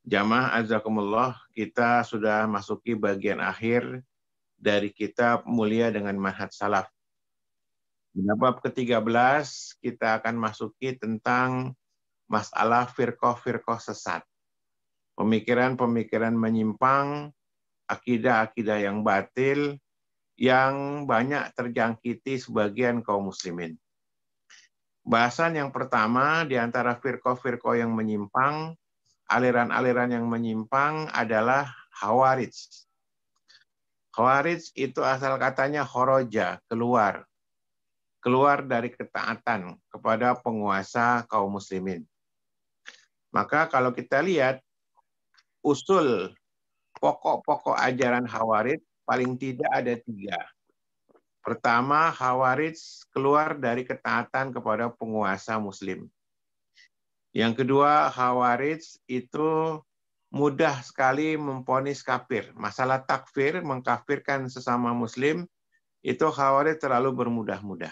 Jamaah azakumullah, kita sudah masuki bagian akhir dari kitab Mulia dengan Manhaj Salaf. Di bab ke-13 kita akan masuki tentang masalah firqah-firqah sesat. Pemikiran-pemikiran menyimpang, akidah-akidah yang batil, yang banyak terjangkiti sebagian kaum muslimin. Bahasan yang pertama di antara firqah-firqah yang menyimpang, aliran-aliran yang menyimpang adalah Khawarij. Khawarij itu asal katanya khoroja, keluar dari ketaatan kepada penguasa kaum muslimin. Maka kalau kita lihat usul pokok-pokok ajaran Khawarij paling tidak ada 3. Pertama, Khawarij keluar dari ketaatan kepada penguasa muslim. Yang kedua, Khawarij itu mudah sekali memvonis kafir. Masalah takfir, mengkafirkan sesama muslim, itu Khawarij terlalu bermudah-mudah.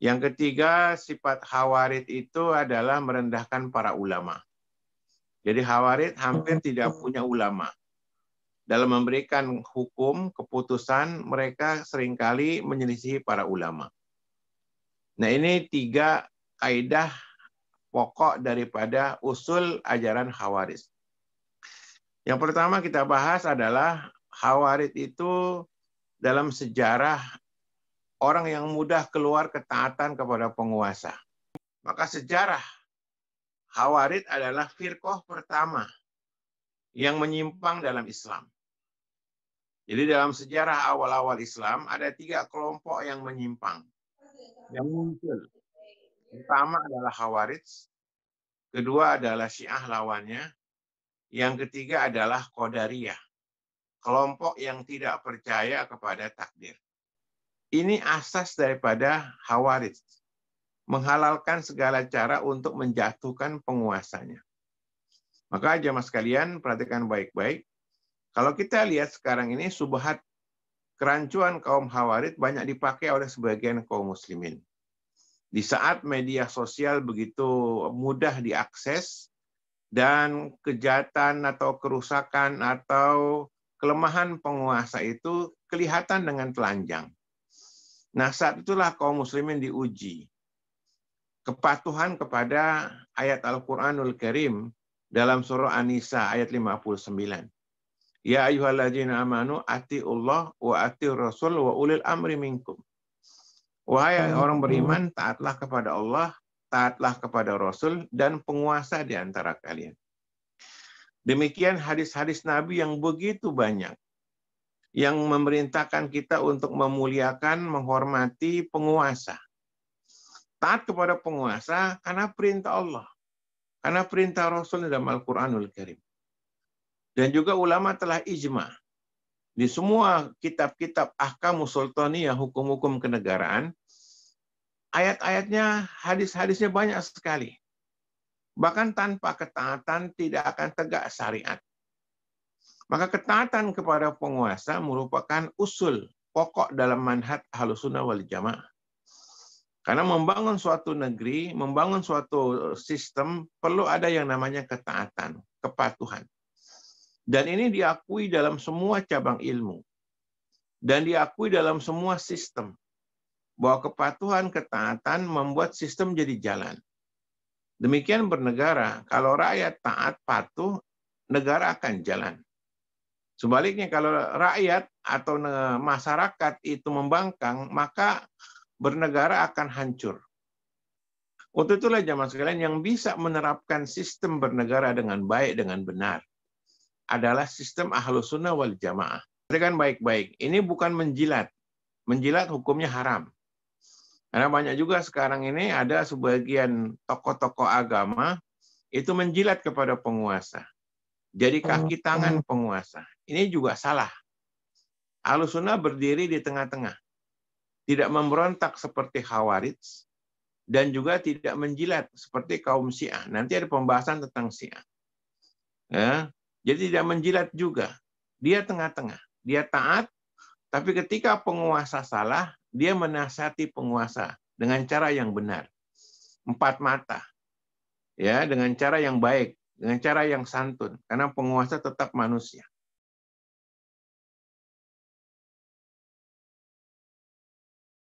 Yang ketiga, sifat Khawarij itu adalah merendahkan para ulama. Jadi Khawarij hampir tidak punya ulama. Dalam memberikan hukum, keputusan, mereka seringkali menyelisihi para ulama. Nah, ini 3 kaidah pokok daripada usul ajaran Khawarij. Yang pertama kita bahas adalah Khawarij itu dalam sejarah orang yang mudah keluar ketaatan kepada penguasa. Maka sejarah Khawarij adalah firqah pertama yang menyimpang dalam Islam. Jadi dalam sejarah awal-awal Islam ada 3 kelompok yang menyimpang. Yang muncul. Pertama adalah Khawarij, kedua adalah Syiah lawannya, yang ketiga adalah Qadariyah, kelompok yang tidak percaya kepada takdir. Ini asas daripada Khawarij, menghalalkan segala cara untuk menjatuhkan penguasanya. Maka jemaah sekalian perhatikan baik-baik. Kalau kita lihat sekarang ini subhat kerancuan kaum Khawarij banyak dipakai oleh sebagian kaum muslimin. Di saat media sosial begitu mudah diakses dan kejahatan atau kerusakan atau kelemahan penguasa itu kelihatan dengan telanjang. Nah, saat itulah kaum muslimin diuji. Kepatuhan kepada ayat Al-Qur'anul Karim dalam surah An-Nisa ayat 59. Ya ayyuhalladzina amanu atiullah wa atiur rasul wa ulil amri minkum. Wahai orang beriman, taatlah kepada Allah, taatlah kepada Rasul, dan penguasa di antara kalian. Demikian hadis-hadis Nabi yang begitu banyak, yang memerintahkan kita untuk memuliakan, menghormati penguasa. Taat kepada penguasa karena perintah Allah, karena perintah Rasul dalam Al-Quranul Karim. Dan juga ulama telah ijma. Di semua kitab-kitab ahkamus sultaniyah, hukum-hukum kenegaraan, ayat-ayatnya, hadis-hadisnya banyak sekali. Bahkan tanpa ketaatan tidak akan tegak syariat. Maka ketaatan kepada penguasa merupakan usul pokok dalam manhaj Ahlussunnah wal Jamaah. Karena membangun suatu negeri, membangun suatu sistem, perlu ada yang namanya ketaatan, kepatuhan. Dan ini diakui dalam semua cabang ilmu. Dan diakui dalam semua sistem. Bahwa kepatuhan, ketaatan membuat sistem jadi jalan. Demikian bernegara, kalau rakyat taat, patuh, negara akan jalan. Sebaliknya kalau rakyat atau masyarakat itu membangkang, maka bernegara akan hancur. Untuk itulah jamaah sekalian yang bisa menerapkan sistem bernegara dengan baik, dengan benar, adalah sistem Ahlussunnah wal Jamaah. Perhatikan baik-baik, ini bukan menjilat. Menjilat hukumnya haram. Karena banyak juga sekarang ini ada sebagian tokoh-tokoh agama itu menjilat kepada penguasa. Jadi kaki tangan penguasa. Ini juga salah. Ahlussunnah berdiri di tengah-tengah. Tidak memberontak seperti Khawarij dan juga tidak menjilat seperti kaum Syiah. Nanti ada pembahasan tentang Syiah. Ya, jadi tidak menjilat juga. Dia tengah-tengah. Dia taat, tapi ketika penguasa salah, dia menasihati penguasa dengan cara yang benar. 4 mata. Ya, dengan cara yang baik. dengan cara yang santun, karena penguasa tetap manusia.